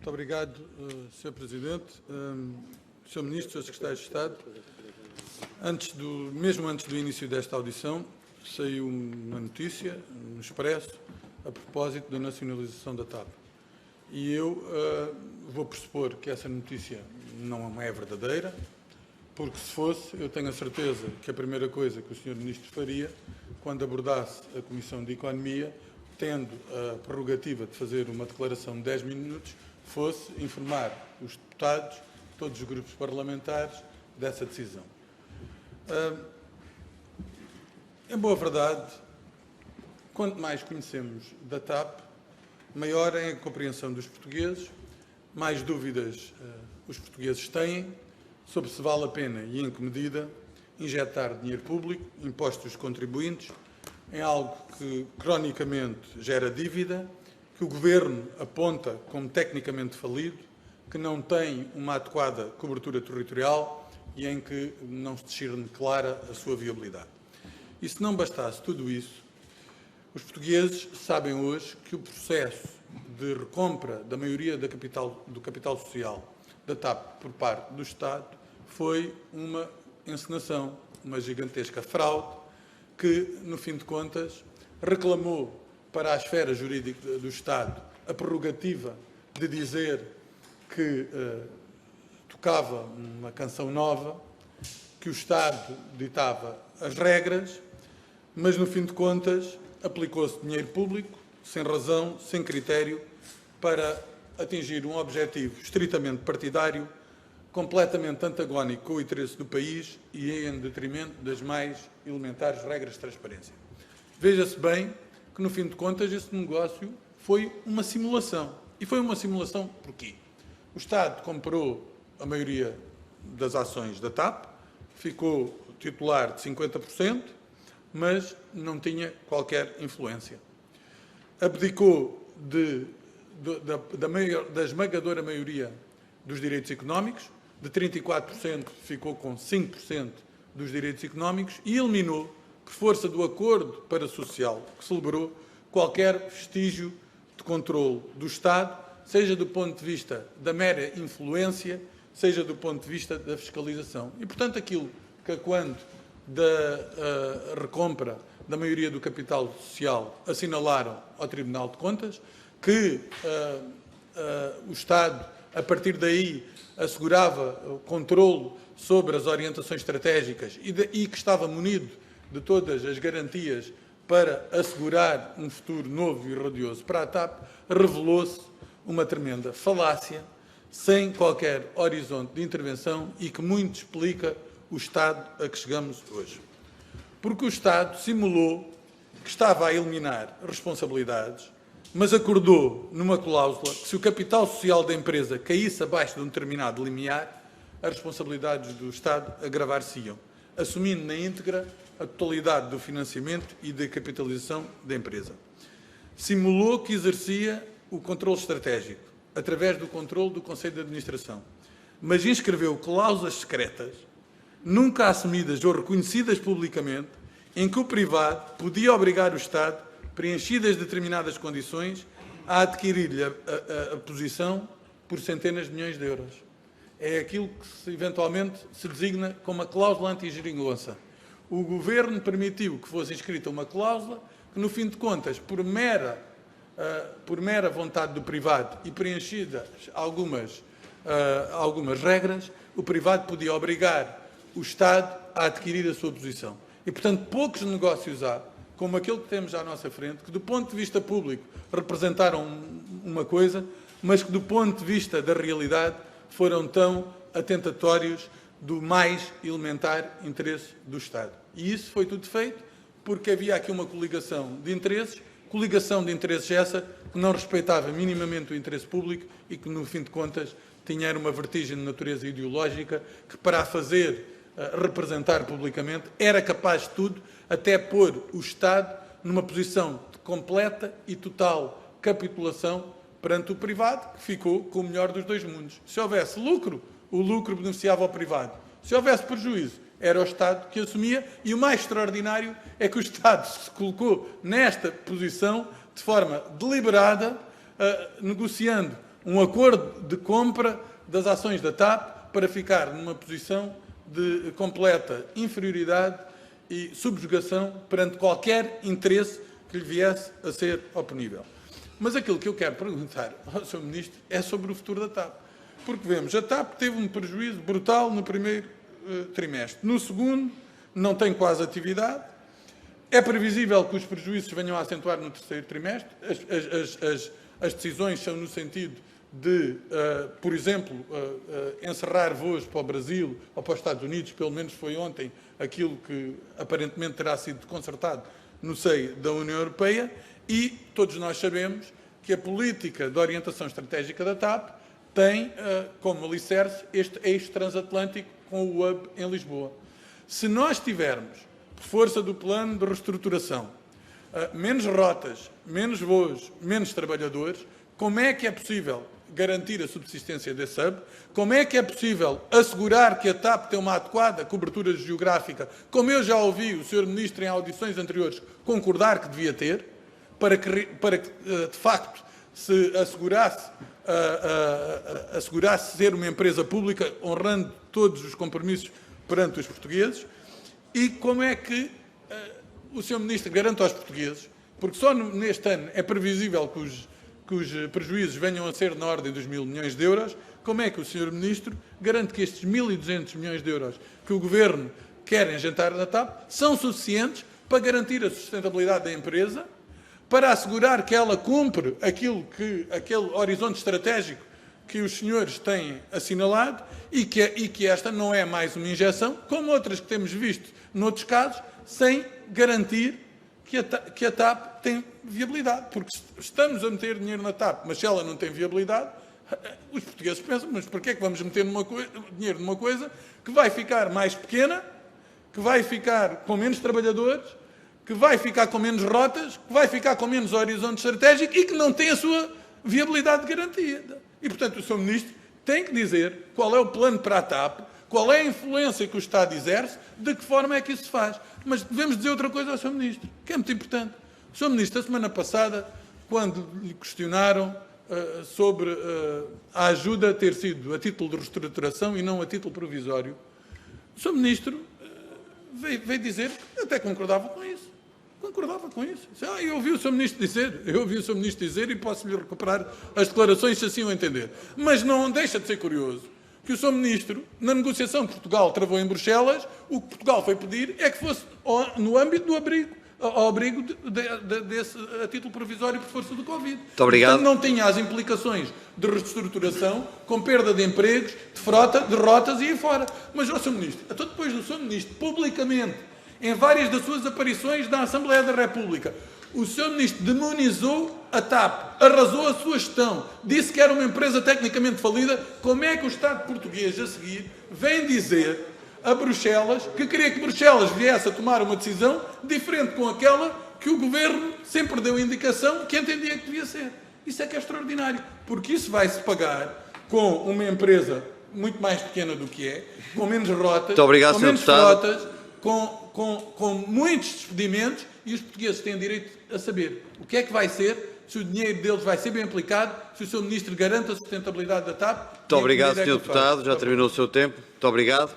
Muito obrigado, Sr. Presidente, Sr. Ministro, Sr. Secretário de Estado. Mesmo antes do início desta audição, saiu uma notícia no Expresso a propósito da nacionalização da TAP. E eu vou pressupor que essa notícia não é verdadeira, porque se fosse, eu tenho a certeza que a primeira coisa que o Sr. Ministro faria, quando abordasse a Comissão de Economia, tendo a prerrogativa de fazer uma declaração de 10 minutos, fosse informar os deputados, todos os grupos parlamentares, dessa decisão. Em boa verdade, quanto mais conhecemos da TAP, maior é a compreensão dos portugueses, mais dúvidas os portugueses têm sobre se vale a pena e em que medida injetar dinheiro público, impostos dos contribuintes, em algo que cronicamente gera dívida, que o Governo aponta como tecnicamente falido, que não tem uma adequada cobertura territorial e em que não se discerne clara a sua viabilidade. E se não bastasse tudo isso, os portugueses sabem hoje que o processo de recompra da maioria do capital social da TAP por parte do Estado foi uma encenação, uma gigantesca fraude, que, no fim de contas, reclamou para a esfera jurídica do Estado a prerrogativa de dizer que tocava uma canção nova, que o Estado ditava as regras, mas, no fim de contas, aplicou-se dinheiro público, sem razão, sem critério, para atingir um objetivo estritamente partidário, completamente antagónico com o interesse do país e em detrimento das mais elementares regras de transparência. Veja-se bem que, no fim de contas, esse negócio foi uma simulação. E foi uma simulação porquê? O Estado comprou a maioria das ações da TAP, ficou titular de 50%, mas não tinha qualquer influência. Abdicou da esmagadora maioria dos direitos económicos, de 34% ficou com 5% dos direitos económicos e eliminou, por força do acordo parasocial que celebrou, qualquer vestígio de controle do Estado, seja do ponto de vista da mera influência, seja do ponto de vista da fiscalização. E, portanto, aquilo que, quando da recompra da maioria do capital social, assinalaram ao Tribunal de Contas, que o Estado, a partir daí, assegurava o controle sobre as orientações estratégicas e que estava munido de todas as garantias para assegurar um futuro novo e radioso para a TAP, revelou-se uma tremenda falácia, sem qualquer horizonte de intervenção e que muito explica o estado a que chegamos hoje. Porque o Estado simulou que estava a eliminar responsabilidades, mas acordou numa cláusula que, se o capital social da empresa caísse abaixo de um determinado limiar, as responsabilidades do Estado agravar-se-iam, assumindo na íntegra a totalidade do financiamento e da capitalização da empresa. Simulou que exercia o controle estratégico, através do controle do Conselho de Administração, mas inscreveu cláusulas secretas, nunca assumidas ou reconhecidas publicamente, em que o privado podia obrigar o Estado, preenchidas determinadas condições, a adquirir-lhe a posição por centenas de milhões de euros. É aquilo que eventualmente se designa como a cláusula anti-geringonça. O Governo permitiu que fosse inscrita uma cláusula que, no fim de contas, por mera vontade do privado e preenchidas algumas regras, o privado podia obrigar o Estado a adquirir a sua posição. E, portanto, poucos negócios há, como aquele que temos à nossa frente, que do ponto de vista público representaram uma coisa, mas que do ponto de vista da realidade foram tão atentatórios do mais elementar interesse do Estado. E isso foi tudo feito porque havia aqui uma coligação de interesses essa que não respeitava minimamente o interesse público e que, no fim de contas, tinha uma vertigem de natureza ideológica que, para a fazer representar publicamente, era capaz de tudo, até pôr o Estado numa posição de completa e total capitulação perante o privado, que ficou com o melhor dos dois mundos. Se houvesse lucro, o lucro beneficiava ao privado. Se houvesse prejuízo, era o Estado que assumia, e o mais extraordinário é que o Estado se colocou nesta posição de forma deliberada, negociando um acordo de compra das ações da TAP para ficar numa posição de completa inferioridade e subjugação perante qualquer interesse que lhe viesse a ser oponível. Mas aquilo que eu quero perguntar ao Sr. Ministro é sobre o futuro da TAP. Porque vemos, a TAP teve um prejuízo brutal no primeiro trimestre. No segundo, não tem quase atividade. É previsível que os prejuízos venham a acentuar no terceiro trimestre. As decisões são no sentido de, por exemplo, encerrar voos para o Brasil ou para os Estados Unidos, pelo menos foi ontem aquilo que aparentemente terá sido concertado no seio da União Europeia, e todos nós sabemos que a política de orientação estratégica da TAP tem como alicerce este eixo transatlântico com o hub em Lisboa. Se nós tivermos, por força do plano de reestruturação, menos rotas, menos voos, menos trabalhadores, como é que é possível garantir a subsistência desse hub? Como é que é possível assegurar que a TAP tem uma adequada cobertura geográfica, como eu já ouvi o Sr. Ministro em audições anteriores concordar que devia ter, para que de facto se assegurasse ser uma empresa pública, honrando todos os compromissos perante os portugueses? E como é que o Sr. Ministro garante aos portugueses, porque só neste ano é previsível que os prejuízos venham a ser na ordem dos 1.000 milhões de euros, como é que o Sr. Ministro garante que estes 1.200 milhões de euros que o Governo quer engentar na TAP são suficientes para garantir a sustentabilidade da empresa, para assegurar que ela cumpre aquele horizonte estratégico que os senhores têm assinalado e que esta não é mais uma injeção, como outras que temos visto noutros casos, sem garantir que a TAP tem viabilidade. Porque estamos a meter dinheiro na TAP, mas se ela não tem viabilidade, os portugueses pensam, mas porquê é que vamos meter dinheiro numa coisa que vai ficar mais pequena, que vai ficar com menos trabalhadores, que vai ficar com menos rotas, que vai ficar com menos horizonte estratégico e que não tem a sua viabilidade garantida. E, portanto, o Sr. Ministro tem que dizer qual é o plano para a TAP, qual é a influência que o Estado exerce, de que forma é que isso se faz. Mas devemos dizer outra coisa ao Sr. Ministro, que é muito importante. O Sr. Ministro, a semana passada, quando lhe questionaram sobre a ajuda ter sido a título de reestruturação e não a título provisório, o Sr. Ministro veio dizer que até concordava com isso. Concordava com isso. Eu ouvi o Sr. Ministro dizer e posso-lhe recuperar as declarações se assim o entender. Mas não deixa de ser curioso que o Sr. Ministro, na negociação que Portugal travou em Bruxelas, o que Portugal foi pedir é que fosse no âmbito do abrigo, ao abrigo desse a título provisório por força do Covid. Muito obrigado. Portanto, não tinha as implicações de reestruturação, com perda de empregos, de frota, de rotas e aí fora. Mas, ó Sr. Ministro, até depois do Sr. Ministro, publicamente, em várias das suas aparições na Assembleia da República, o Sr. Ministro demonizou a TAP, arrasou a sua gestão, disse que era uma empresa tecnicamente falida. Como é que o Estado português, a seguir, vem dizer a Bruxelas que queria que Bruxelas viesse a tomar uma decisão diferente com aquela que o Governo sempre deu indicação que entendia que devia ser? Isso é que é extraordinário, porque isso vai-se pagar com uma empresa muito mais pequena do que é, com menos rotas, com menos frotas, com muitos despedimentos, e os portugueses têm direito a saber o que é que vai ser, se o dinheiro deles vai ser bem aplicado, se o Sr. Ministro garante a sustentabilidade da TAP. Muito obrigado, Sr. Deputado. Já terminou o seu tempo. Muito obrigado.